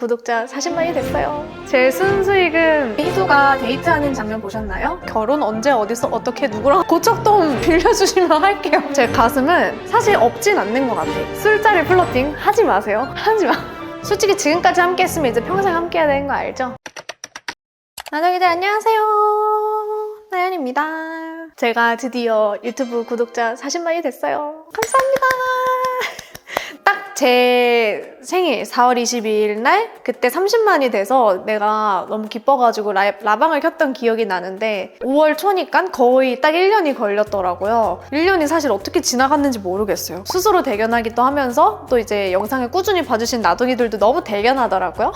구독자 40만이 됐어요. 제 순수익은 희두가 데이트하는 장면 보셨나요? 결혼 언제 어디서 어떻게 누구랑 고척돔 빌려주시면 할게요. 제 가슴은 사실 없진 않는 것 같아요. 술자리 플러팅 하지 마세요. 하지 마. 솔직히 지금까지 함께 했으면 이제 평생 함께 해야 되는 거 알죠? 나동이들 안녕하세요. 나연입니다. 제가 드디어 유튜브 구독자 40만이 됐어요. 감사합니다. 딱 제 생일 4월 22일 날 그때 30만이 돼서 내가 너무 기뻐가지고 라방을 켰던 기억이 나는데 5월 초니까 거의 딱 1년이 걸렸더라고요. 1년이 사실 어떻게 지나갔는지 모르겠어요. 스스로 대견하기도 하면서 또 이제 영상을 꾸준히 봐주신 나둥이들도 너무 대견하더라고요.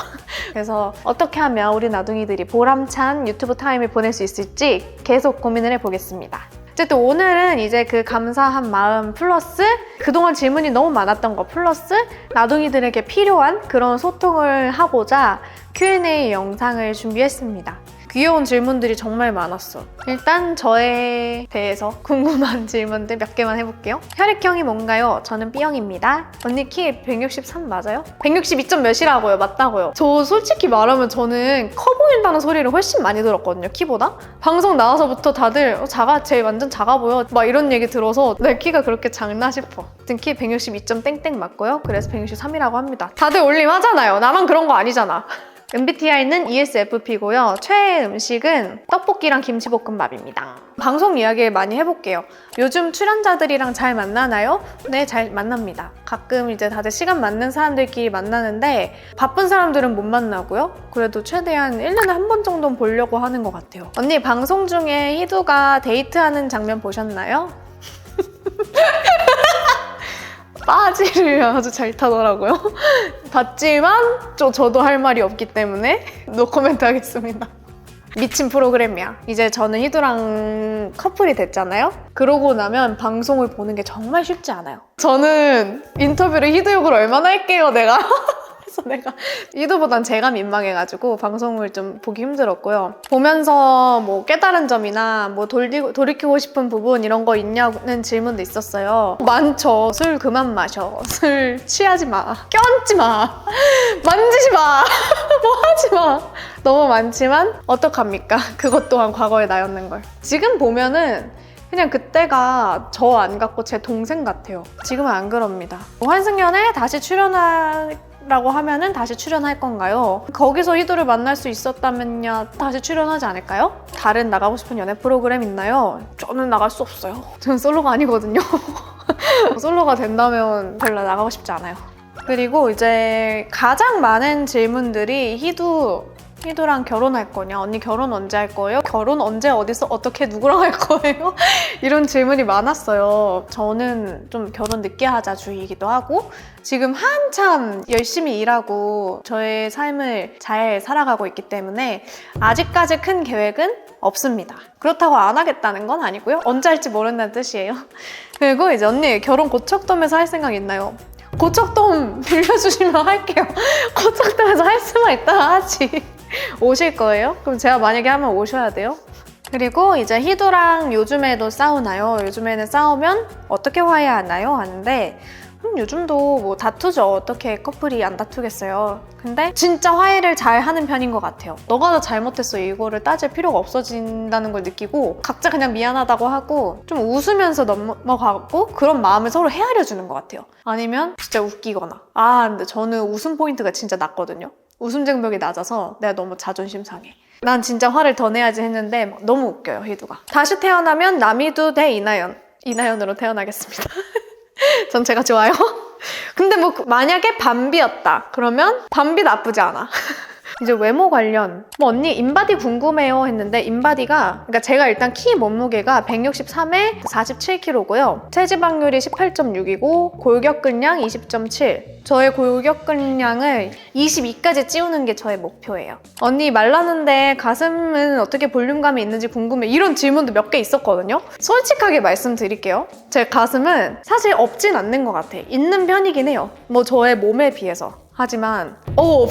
그래서 어떻게 하면 우리 나둥이들이 보람찬 유튜브 타임을 보낼 수 있을지 계속 고민을 해보겠습니다. 어쨌든 오늘은 이제 그 감사한 마음 플러스 그동안 질문이 너무 많았던 거 플러스 나둥이들에게 필요한 그런 소통을 하고자 Q&A 영상을 준비했습니다. 귀여운 질문들이 정말 많았어. 일단 저에 대해서 궁금한 질문들 몇 개만 해볼게요. 혈액형이 뭔가요? 저는 B형입니다. 언니 키 163 맞아요? 162점 몇이라고요? 맞다고요? 저 솔직히 말하면 저는 커 보인다는 소리를 훨씬 많이 들었거든요, 키보다. 방송 나와서부터 다들 쟤 완전 작아 보여 막 이런 얘기 들어서 내 키가 그렇게 작나 싶어. 아무튼 키 162점 땡땡 맞고요. 그래서 163이라고 합니다. 다들 올림하잖아요. 나만 그런 거 아니잖아. MBTI는 ESFP고요. 최애 음식은 떡볶이랑 김치볶음밥입니다. 방송 이야기 많이 해볼게요. 요즘 출연자들이랑 잘 만나나요? 네, 잘 만납니다. 가끔 이제 다들 시간 맞는 사람들끼리 만나는데 바쁜 사람들은 못 만나고요. 그래도 최대한 1년에 한 번 정도는 보려고 하는 것 같아요. 언니 방송 중에 희두가 데이트하는 장면 보셨나요? 빠지를 아주 잘 타더라고요. 봤지만 저도 할 말이 없기 때문에 노코멘트 하겠습니다. 미친 프로그램이야. 이제 저는 희두랑 커플이 됐잖아요? 그러고 나면 방송을 보는 게 정말 쉽지 않아요. 저는 인터뷰를 희두 욕을 얼마나 할게요, 내가. 그래서 내가 희두보단 제가 민망해가지고 방송을 좀 보기 힘들었고요. 보면서 뭐 깨달은 점이나 뭐 돌이키고 싶은 부분 이런 거 있냐는 질문도 있었어요. 많죠. 술 그만 마셔. 술 취하지 마. 껴안지 마. 만지지 마. 뭐 하지 마. 너무 많지만 어떡합니까? 그것 또한 과거의 나였는걸. 지금 보면은 그냥 그때가 저 안 같고 제 동생 같아요. 지금은 안 그럽니다. 환승연애 다시 출연하라고 하면은 다시 출연할 건가요? 거기서 희두를 만날 수 있었다면요 다시 출연하지 않을까요? 다른 나가고 싶은 연애 프로그램 있나요? 저는 나갈 수 없어요. 저는 솔로가 아니거든요. 솔로가 된다면 별로 나가고 싶지 않아요. 그리고 이제 가장 많은 질문들이 희두랑 결혼할 거냐? 언니 결혼 언제 할 거예요? 결혼 언제 어디서 어떻게 누구랑 할 거예요? 이런 질문이 많았어요. 저는 좀 결혼 늦게 하자 주의이기도 하고 지금 한참 열심히 일하고 저의 삶을 잘 살아가고 있기 때문에 아직까지 큰 계획은 없습니다. 그렇다고 안 하겠다는 건 아니고요. 언제 할지 모른다는 뜻이에요. 그리고 이제 언니 결혼 고척돔에서 할 생각 있나요? 고척돔 빌려주시면 할게요. 고척돔에서 할 수만 있다 하지. 오실 거예요? 그럼 제가 만약에 하면 오셔야 돼요. 그리고 이제 희두랑 요즘에도 싸우나요? 요즘에는 싸우면 어떻게 화해하나요? 하는데 요즘도 뭐 다투죠. 어떻게 커플이 안 다투겠어요. 근데 진짜 화해를 잘 하는 편인 것 같아요. 너가 더 잘못했어 이거를 따질 필요가 없어진다는 걸 느끼고 각자 그냥 미안하다고 하고 좀 웃으면서 넘어가고 그런 마음을 서로 헤아려 주는 것 같아요. 아니면 진짜 웃기거나 근데 저는 웃음 포인트가 진짜 낮거든요. 웃음 장벽이 낮아서 내가 너무 자존심 상해. 난 진짜 화를 더 내야지 했는데 너무 웃겨요, 희두가. 다시 태어나면 남희두 대 이나연으로 태어나겠습니다. 전 제가 좋아요. 근데 뭐 만약에 밤비였다 그러면 밤비 나쁘지 않아. 이제 외모 관련 언니 인바디 궁금해요 했는데 인바디가 그러니까 제가 일단 키 몸무게가 163에 47kg고요. 체지방률이 18.6이고 골격근량 20.7. 저의 골격근량을 22까지 찌우는 게 저의 목표예요. 언니 말랐는데 가슴은 어떻게 볼륨감이 있는지 궁금해. 이런 질문도 몇 개 있었거든요. 솔직하게 말씀드릴게요. 제 가슴은 사실 없진 않는 것 같아. 있는 편이긴 해요. 뭐 저의 몸에 비해서. 하지만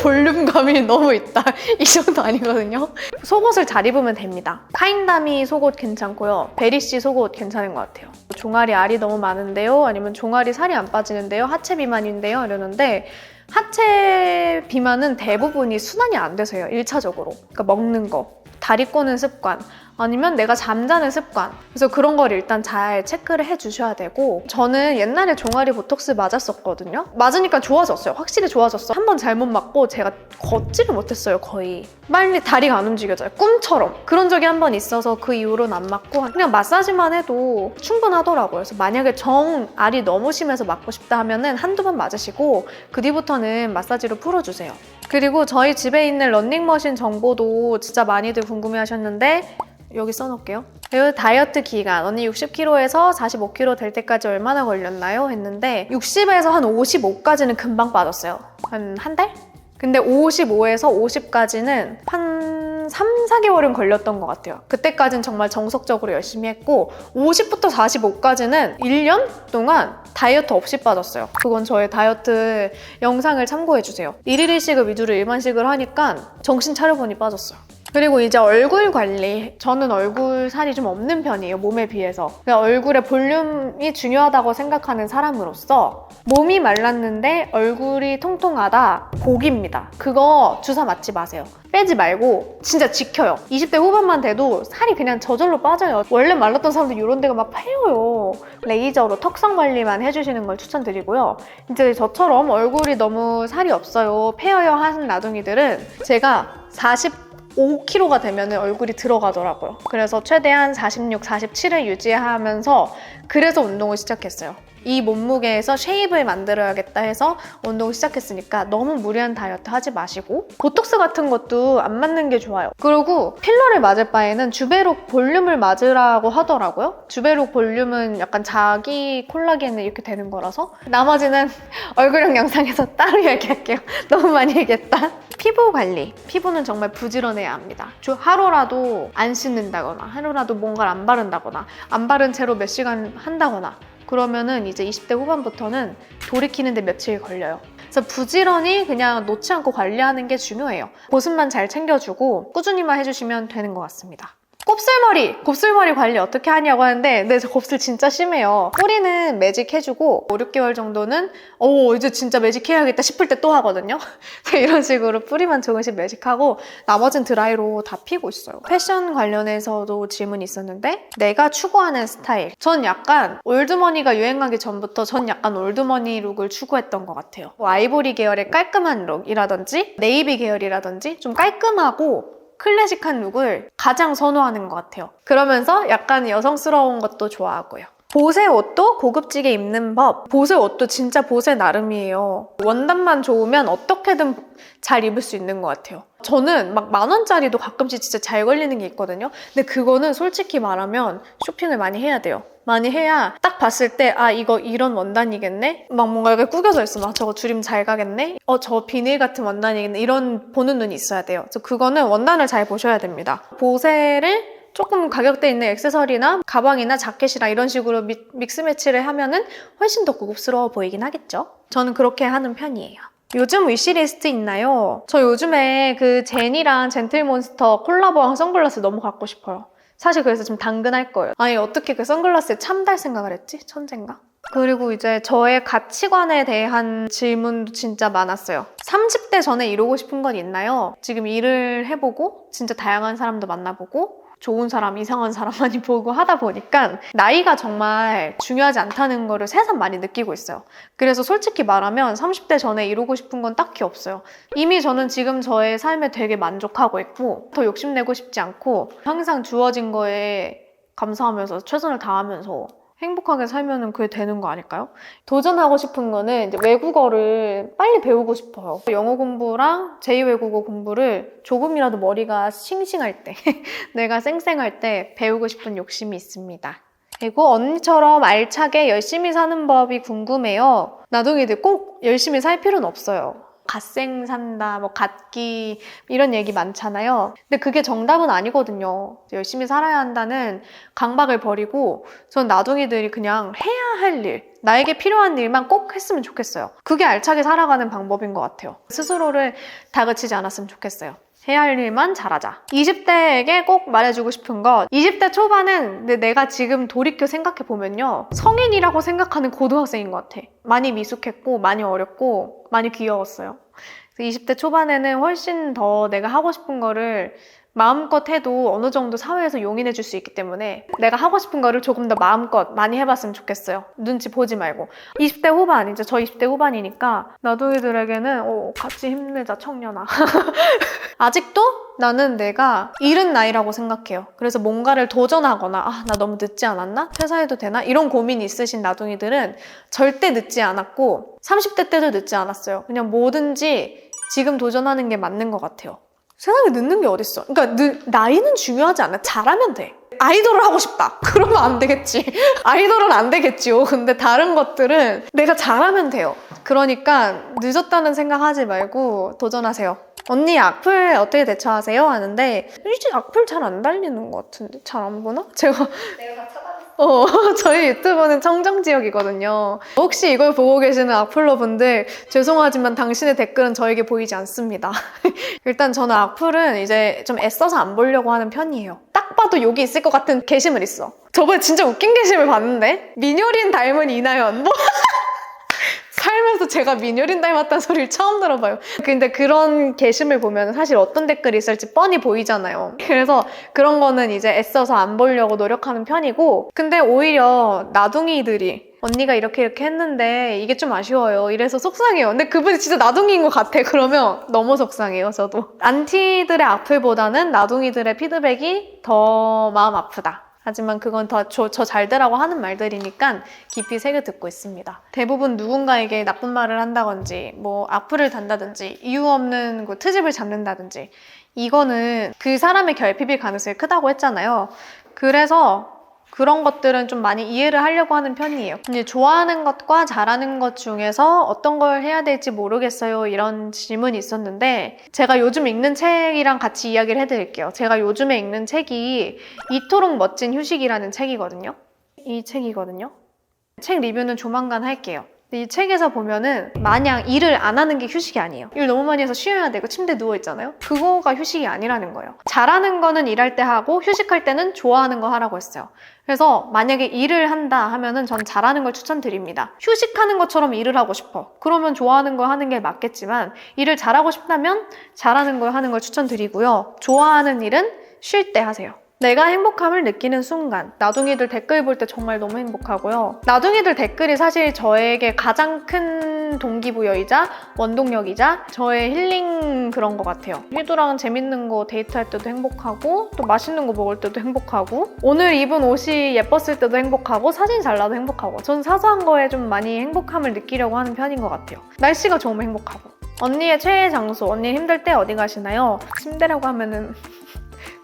볼륨감이 너무 있다 이 정도 아니거든요. 속옷을 잘 입으면 됩니다. 카인다미 속옷 괜찮고요. 베리씨 속옷 괜찮은 것 같아요. 종아리 알이 너무 많은데요? 아니면 종아리 살이 안 빠지는데요? 하체 비만인데요? 이러는데 하체 비만은 대부분이 순환이 안 돼서요. 1차적으로. 그러니까 먹는 거, 다리 꼬는 습관, 아니면 내가 잠자는 습관. 그래서 그런 걸 일단 잘 체크를 해주셔야 되고, 저는 옛날에 종아리 보톡스 맞았었거든요. 맞으니까 좋아졌어요. 확실히 좋아졌어. 한 번 잘못 맞고 제가 걷지를 못했어요, 거의. 빨리 다리가 안 움직여져요. 꿈처럼. 그런 적이 한 번 있어서 그 이후로는 안 맞고 그냥 마사지만 해도 충분하더라고요. 그래서 만약에 정알이 너무 심해서 맞고 싶다 하면은 한두 번 맞으시고 그 뒤부터는 마사지로 풀어주세요. 그리고 저희 집에 있는 런닝머신 정보도 진짜 많이들 궁금해하셨는데 여기 써놓을게요. 그리고 다이어트 기간, 언니 60kg에서 45kg 될 때까지 얼마나 걸렸나요? 했는데 60에서 한 55까지는 금방 빠졌어요. 한 달? 근데 55에서 50까지는 한 3, 4개월은 걸렸던 것 같아요. 그때까지는 정말 정석적으로 열심히 했고 50부터 45까지는 1년 동안 다이어트 없이 빠졌어요. 그건 저의 다이어트 영상을 참고해주세요. 1일 1식을 위주로 일반식을 하니까 정신 차려보니 빠졌어요. 그리고 이제 얼굴 관리. 저는 얼굴 살이 좀 없는 편이에요, 몸에 비해서. 얼굴의 볼륨이 중요하다고 생각하는 사람으로서 몸이 말랐는데 얼굴이 통통하다, 복입니다. 그거 주사 맞지 마세요. 빼지 말고 진짜 지켜요. 20대 후반만 돼도 살이 그냥 저절로 빠져요. 원래 말랐던 사람들 이런 데가 막 패여요. 레이저로 턱선 관리만 해주시는 걸 추천드리고요. 이제 저처럼 얼굴이 너무 살이 없어요, 패여요 하는 나둥이들은 제가 45kg가 되면 얼굴이 들어가더라고요. 그래서 최대한 46, 47을 유지하면서 그래서 운동을 시작했어요. 이 몸무게에서 쉐입을 만들어야겠다 해서 운동을 시작했으니까 너무 무리한 다이어트 하지 마시고 보톡스 같은 것도 안 맞는 게 좋아요. 그리고 필러를 맞을 바에는 주베록 볼륨을 맞으라고 하더라고요. 주베록 볼륨은 약간 자기 콜라겐이 이렇게 되는 거라서 나머지는 얼굴형 영상에서 따로 얘기할게요. 너무 많이 얘기했다. 피부 관리. 피부는 정말 부지런해야 합니다. 하루라도 안 씻는다거나 하루라도 뭔가를 안 바른다거나 안 바른 채로 몇 시간 한다거나 그러면은 이제 20대 후반부터는 돌이키는데 며칠 걸려요. 그래서 부지런히 그냥 놓지 않고 관리하는 게 중요해요. 보습만 잘 챙겨주고 꾸준히만 해주시면 되는 것 같습니다. 곱슬머리 관리 어떻게 하냐고 하는데 네, 저 곱슬 진짜 심해요. 뿌리는 매직해주고 5, 6개월 정도는 이제 진짜 매직해야겠다 싶을 때 또 하거든요. 이런 식으로 뿌리만 조금씩 매직하고 나머지는 드라이로 다 피고 있어요. 패션 관련해서도 질문이 있었는데 내가 추구하는 스타일. 전 약간 올드머니가 유행하기 전부터 전 약간 올드머니 룩을 추구했던 것 같아요. 아이보리 계열의 깔끔한 룩이라든지 네이비 계열이라든지 좀 깔끔하고 클래식한 룩을 가장 선호하는 것 같아요. 그러면서 약간 여성스러운 것도 좋아하고요. 보세 옷도 고급지게 입는 법. 보세 옷도 진짜 보세 나름이에요. 원단만 좋으면 어떻게든 잘 입을 수 있는 것 같아요. 저는 막 10,000원짜리도 가끔씩 진짜 잘 걸리는 게 있거든요. 근데 그거는 솔직히 말하면 쇼핑을 많이 해야 돼요. 많이 해야 딱 봤을 때 이거 이런 원단이겠네? 막 뭔가 이렇게 구겨져 있으면 저거 주림 잘 가겠네? 저 비닐 같은 원단이겠네? 이런 보는 눈이 있어야 돼요. 그래서 그거는 원단을 잘 보셔야 됩니다. 보세를 조금 가격대 있는 액세서리나 가방이나 자켓이나 이런 식으로 믹스 매치를 하면은 훨씬 더 고급스러워 보이긴 하겠죠? 저는 그렇게 하는 편이에요. 요즘 위시리스트 있나요? 저 요즘에 그 제니랑 젠틀몬스터 콜라보한 선글라스 너무 갖고 싶어요. 사실 그래서 지금 당근할 거예요. 아니 어떻게 그 선글라스에 참달 생각을 했지? 천재인가? 그리고 이제 저의 가치관에 대한 질문도 진짜 많았어요. 30대 전에 이루고 싶은 건 있나요? 지금 일을 해보고 진짜 다양한 사람도 만나보고 좋은 사람, 이상한 사람 많이 보고 하다 보니까 나이가 정말 중요하지 않다는 거를 새삼 많이 느끼고 있어요. 그래서 솔직히 말하면 30대 전에 이루고 싶은 건 딱히 없어요. 이미 저는 지금 저의 삶에 되게 만족하고 있고 더 욕심내고 싶지 않고 항상 주어진 거에 감사하면서 최선을 다하면서 행복하게 살면 그게 되는 거 아닐까요? 도전하고 싶은 거는 이제 외국어를 빨리 배우고 싶어요. 영어 공부랑 제2외국어 공부를 조금이라도 머리가 싱싱할 때, 내가 쌩쌩할 때 배우고 싶은 욕심이 있습니다. 그리고 언니처럼 알차게 열심히 사는 법이 궁금해요. 나둥이들 꼭 열심히 살 필요는 없어요. 갓생 산다, 갓기 이런 얘기 많잖아요. 근데 그게 정답은 아니거든요. 열심히 살아야 한다는 강박을 버리고 전 나둥이들이 그냥 해야 할 일, 나에게 필요한 일만 꼭 했으면 좋겠어요. 그게 알차게 살아가는 방법인 것 같아요. 스스로를 다그치지 않았으면 좋겠어요. 해야 할 일만 잘하자. 20대에게 꼭 말해주고 싶은 것, 20대 초반은 내가 지금 돌이켜 생각해보면요, 성인이라고 생각하는 고등학생인 것 같아. 많이 미숙했고 많이 어렸고 많이 귀여웠어요. 20대 초반에는 훨씬 더 내가 하고 싶은 거를 마음껏 해도 어느 정도 사회에서 용인해 줄 수 있기 때문에 내가 하고 싶은 거를 조금 더 마음껏 많이 해봤으면 좋겠어요. 눈치 보지 말고. 20대 후반, 이제 저 20대 후반이니까 나둥이들에게는 같이 힘내자 청년아. 아직도 나는 내가 이른 나이라고 생각해요. 그래서 뭔가를 도전하거나 나 너무 늦지 않았나? 퇴사해도 되나? 이런 고민이 있으신 나둥이들은 절대 늦지 않았고 30대 때도 늦지 않았어요. 그냥 뭐든지 지금 도전하는 게 맞는 것 같아요. 세상에 늦는 게 어딨어. 그러니까 나이는 중요하지 않아. 잘하면 돼. 아이돌을 하고 싶다. 그러면 안 되겠지. 아이돌은 안 되겠지요. 근데 다른 것들은 내가 잘하면 돼요. 그러니까 늦었다는 생각하지 말고 도전하세요. 언니 악플 어떻게 대처하세요? 하는데 이제 악플 잘 안 달리는 것 같은데 잘 안 보나? 내가 다 찾아냈어. 저희 유튜브는 청정지역이거든요. 혹시 이걸 보고 계시는 악플러 분들 죄송하지만 당신의 댓글은 저에게 보이지 않습니다. 일단 저는 악플은 이제 좀 애써서 안 보려고 하는 편이에요. 딱 봐도 욕이 있을 것 같은 게시물 있어. 저번에 진짜 웃긴 게시물 봤는데 민효린 닮은 이나연 살면서 제가 민효린 닮았다는 소리를 처음 들어봐요. 근데 그런 게시물 보면 사실 어떤 댓글이 있을지 뻔히 보이잖아요. 그래서 그런 거는 이제 애써서 안 보려고 노력하는 편이고, 근데 오히려 나둥이들이 언니가 이렇게 했는데 이게 좀 아쉬워요. 이래서 속상해요. 근데 그분이 진짜 나둥이인 것 같아. 그러면 너무 속상해요, 저도. 안티들의 악플보다는 나둥이들의 피드백이 더 마음 아프다. 하지만 그건 더 저 잘되라고 하는 말들이니까 깊이 새겨 듣고 있습니다. 대부분 누군가에게 나쁜 말을 한다든지 뭐 악플을 단다든지 이유 없는 트집을 잡는다든지 이거는 그 사람의 결핍일 가능성이 크다고 했잖아요. 그래서 그런 것들은 좀 많이 이해를 하려고 하는 편이에요. 이제 좋아하는 것과 잘하는 것 중에서 어떤 걸 해야 될지 모르겠어요. 이런 질문이 있었는데 제가 요즘 읽는 책이랑 같이 이야기를 해드릴게요. 제가 요즘에 읽는 책이 이토록 멋진 휴식이라는 책이거든요. 이 책이거든요. 책 리뷰는 조만간 할게요. 이 책에서 보면은 마냥 일을 안 하는 게 휴식이 아니에요. 일 너무 많이 해서 쉬어야 되고 침대에 누워있잖아요. 그거가 휴식이 아니라는 거예요. 잘하는 거는 일할 때 하고 휴식할 때는 좋아하는 거 하라고 했어요. 그래서 만약에 일을 한다 하면은 전 잘하는 걸 추천드립니다. 휴식하는 것처럼 일을 하고 싶어. 그러면 좋아하는 걸 하는 게 맞겠지만 일을 잘하고 싶다면 잘하는 걸 하는 걸 추천드리고요. 좋아하는 일은 쉴 때 하세요. 내가 행복함을 느끼는 순간, 나둥이들 댓글 볼 때 정말 너무 행복하고요. 나둥이들 댓글이 사실 저에게 가장 큰 동기부여이자 원동력이자 저의 힐링 그런 것 같아요. 희두랑 재밌는 거 데이트할 때도 행복하고 또 맛있는 거 먹을 때도 행복하고 오늘 입은 옷이 예뻤을 때도 행복하고 사진 잘 나도 행복하고 전 사소한 거에 좀 많이 행복함을 느끼려고 하는 편인 것 같아요. 날씨가 좋으면 행복하고. 언니의 최애 장소, 언니 힘들 때 어디 가시나요? 침대라고 하면은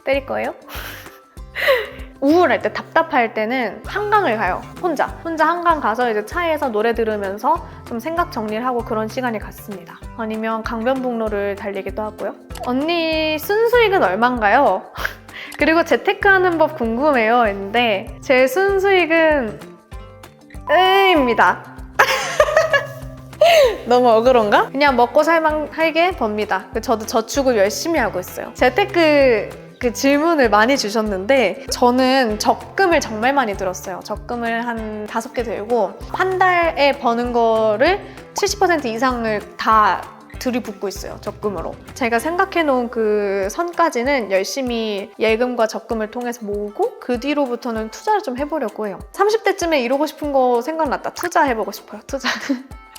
때릴 거예요? 우울할 때, 답답할 때는 한강을 가요. 혼자 한강 가서 이제 차에서 노래 들으면서 좀 생각 정리를 하고 그런 시간이 갔습니다. 아니면 강변북로를 달리기도 하고요. 언니 순수익은 얼만가요? 그리고 재테크하는 법 궁금해요 했는데 제 순수익은 입니다. 너무 어그런가? 그냥 먹고 살게 법니다. 저도 저축을 열심히 하고 있어요. 재테크 그 질문을 많이 주셨는데 저는 적금을 정말 많이 들었어요. 적금을 한 5개 들고 한 달에 버는 거를 70% 이상을 다 들이붓고 있어요. 적금으로. 제가 생각해놓은 그 선까지는 열심히 예금과 적금을 통해서 모으고 그 뒤로부터는 투자를 좀 해보려고 해요. 30대쯤에 이루고 싶은 거 생각났다. 투자해보고 싶어요. 투자.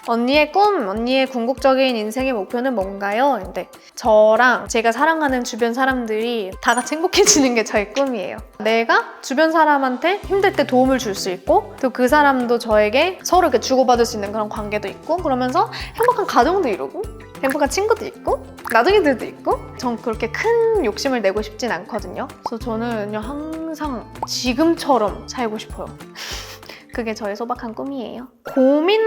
언니의 꿈, 언니의 궁극적인 인생의 목표는 뭔가요? 근데 저랑 제가 사랑하는 주변 사람들이 다 같이 행복해지는 게 저의 꿈이에요. 내가 주변 사람한테 힘들 때 도움을 줄 수 있고 또 그 사람도 저에게 서로 이렇게 주고받을 수 있는 그런 관계도 있고 그러면서 행복한 가정도 이루고 행복한 친구도 있고 나둥이들도 있고 전 그렇게 큰 욕심을 내고 싶진 않거든요. 그래서 저는 그냥 항상 지금처럼 살고 싶어요. 그게 저의 소박한 꿈이에요. 고민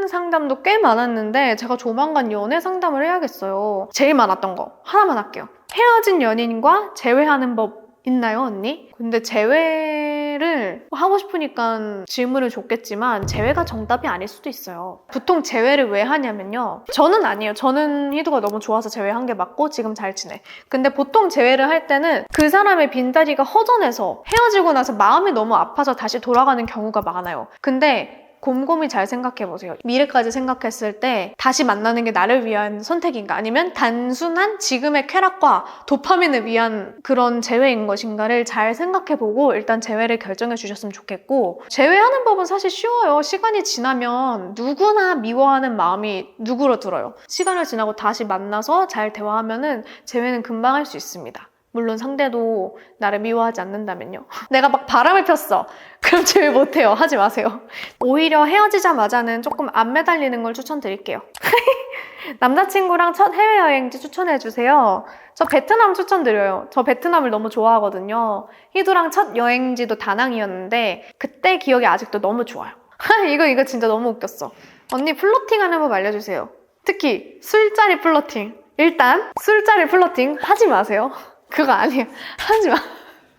상담도 꽤 많았는데 제가 조만간 연애 상담을 해야겠어요. 제일 많았던 거 하나만 할게요. 헤어진 연인과 재회하는 법 있나요, 언니? 근데 재회 제외를 하고 싶으니까 질문을 줬겠지만 제외가 정답이 아닐 수도 있어요. 보통 제외를 왜 하냐면요. 저는 아니에요. 저는 희두가 너무 좋아서 제외한 게 맞고 지금 잘 지내. 근데 보통 제외를 할 때는 그 사람의 빈다리가 허전해서 헤어지고 나서 마음이 너무 아파서 다시 돌아가는 경우가 많아요. 근데 곰곰이 잘 생각해보세요. 미래까지 생각했을 때 다시 만나는 게 나를 위한 선택인가 아니면 단순한 지금의 쾌락과 도파민을 위한 그런 재회인 것인가를 잘 생각해보고 일단 재회를 결정해 주셨으면 좋겠고, 재회하는 법은 사실 쉬워요. 시간이 지나면 누구나 미워하는 마음이 누그러들어요. 시간을 지나고 다시 만나서 잘 대화하면은 재회는 금방 할 수 있습니다. 물론 상대도 나를 미워하지 않는다면요. 내가 막 바람을 폈어. 그럼 제외 못해요. 하지 마세요. 오히려 헤어지자마자는 조금 안 매달리는 걸 추천드릴게요. 남자친구랑 첫 해외여행지 추천해주세요. 저 베트남 추천드려요. 저 베트남을 너무 좋아하거든요. 희두랑 첫 여행지도 다낭이었는데 그때 기억이 아직도 너무 좋아요. 이거 진짜 너무 웃겼어. 언니 플러팅 하는 법 알려주세요. 특히 술자리 플러팅. 일단 술자리 플러팅 하지 마세요. 그거 아니에요. 하지 마.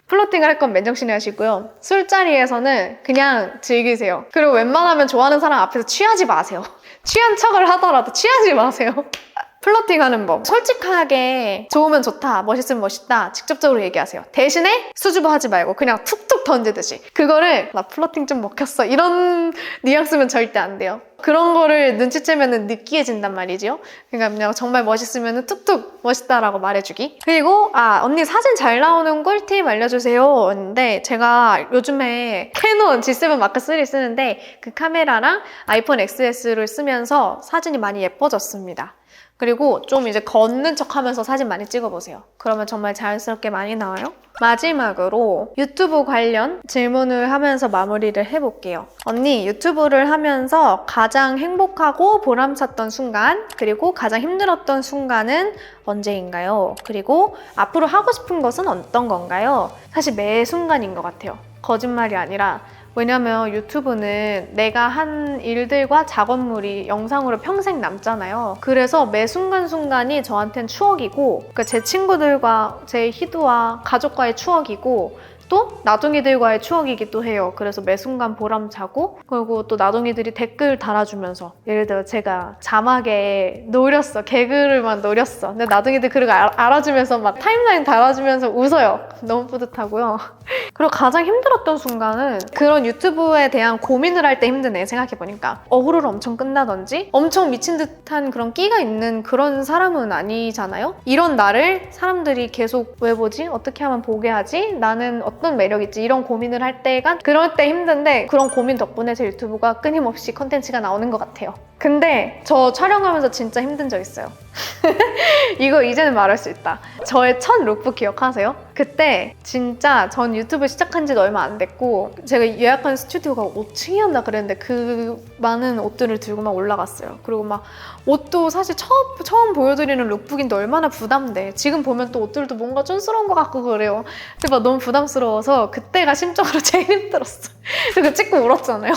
플러팅을 할 건 맨정신에 하시고요. 술자리에서는 그냥 즐기세요. 그리고 웬만하면 좋아하는 사람 앞에서 취하지 마세요. 취한 척을 하더라도 취하지 마세요. 플러팅 하는 법. 솔직하게 좋으면 좋다, 멋있으면 멋있다 직접적으로 얘기하세요. 대신에 수줍어 하지 말고 그냥 툭툭 던지듯이. 그거를 나 플러팅 좀 먹혔어 이런 뉘앙스면 절대 안 돼요. 그런 거를 눈치채면 느끼해진단 말이죠. 그러니까 그냥 정말 멋있으면 툭툭 멋있다라고 말해주기. 그리고 언니 사진 잘 나오는 꿀팁 알려주세요. 근데 제가 요즘에 캐논 G7 마크 3 쓰는데 그 카메라랑 아이폰 XS를 쓰면서 사진이 많이 예뻐졌습니다. 그리고 좀 이제 걷는 척 하면서 사진 많이 찍어보세요. 그러면 정말 자연스럽게 많이 나와요. 마지막으로 유튜브 관련 질문을 하면서 마무리를 해볼게요. 언니, 유튜브를 하면서 가장 행복하고 보람찼던 순간, 그리고 가장 힘들었던 순간은 언제인가요? 그리고 앞으로 하고 싶은 것은 어떤 건가요? 사실 매 순간인 것 같아요. 거짓말이 아니라. 왜냐면 유튜브는 내가 한 일들과 작업물이 영상으로 평생 남잖아요. 그래서 매 순간순간이 저한텐 추억이고, 그러니까 제 친구들과 제 희두와 가족과의 추억이고, 또 나둥이들과의 추억이기도 해요. 그래서 매 순간 보람차고, 그리고 또 나둥이들이 댓글 달아주면서, 예를 들어 제가 자막에 노렸어, 개그를만 노렸어. 근데 나둥이들 그걸 알아주면서 막 타임라인 달아주면서 웃어요. 너무 뿌듯하고요. 그리고 가장 힘들었던 순간은 그런 유튜브에 대한 고민을 할 때 힘드네, 생각해보니까. 어그로를 엄청 끈다든지 엄청 미친 듯한 그런 끼가 있는 그런 사람은 아니잖아요. 이런 나를 사람들이 계속 왜 보지? 어떻게 하면 보게 하지? 나는 어떤 매력 있지? 이런 고민을 할 때가, 그럴 때 힘든데 그런 고민 덕분에 제 유튜브가 끊임없이 컨텐츠가 나오는 것 같아요. 근데 저 촬영하면서 진짜 힘든 적 있어요. 이거 이제는 말할 수 있다. 저의 첫 룩북 기억하세요? 그때 진짜 전 유튜브 시작한 지도 얼마 안 됐고 제가 예약한 스튜디오가 5층이었나 그랬는데 그 많은 옷들을 들고 막 올라갔어요. 그리고 막 옷도 사실 처음 보여드리는 룩북인데 얼마나 부담돼. 지금 보면 또 옷들도 뭔가 촌스러운 것 같고 그래요. 근데 막 너무 부담스러워서 그때가 심적으로 제일 힘들었어. 그거 찍고 울었잖아요.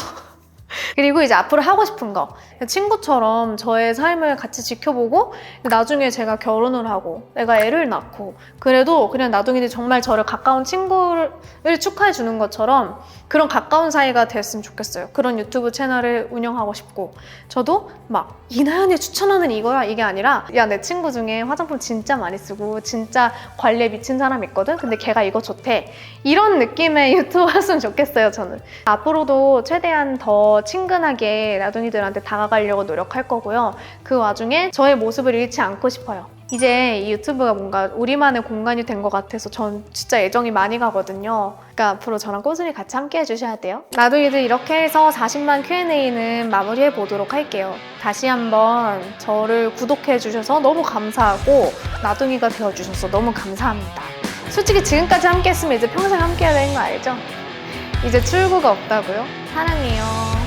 그리고 이제 앞으로 하고 싶은 거, 친구처럼 저의 삶을 같이 지켜보고 나중에 제가 결혼을 하고 내가 애를 낳고 그래도 그냥 나중에 정말 저를 가까운 친구를 축하해 주는 것처럼 그런 가까운 사이가 됐으면 좋겠어요. 그런 유튜브 채널을 운영하고 싶고, 저도 막 이나연이 추천하는 이거야 이게 아니라, 야, 내 친구 중에 화장품 진짜 많이 쓰고 진짜 관리에 미친 사람 있거든? 근데 걔가 이거 좋대. 이런 느낌의 유튜브 했으면 좋겠어요. 저는 앞으로도 최대한 더 친근하게 나둥이들한테 다가가려고 노력할 거고요. 그 와중에 저의 모습을 잃지 않고 싶어요. 이제 이 유튜브가 뭔가 우리만의 공간이 된 것 같아서 전 진짜 애정이 많이 가거든요. 그러니까 앞으로 저랑 꾸준히 같이 함께 해주셔야 돼요. 나둥이들 이렇게 해서 40만 Q&A는 마무리해 보도록 할게요. 다시 한번 저를 구독해 주셔서 너무 감사하고 나둥이가 되어주셔서 너무 감사합니다. 솔직히 지금까지 함께 했으면 이제 평생 함께 해야 되는 거 알죠? 이제 출구가 없다고요? 사랑해요.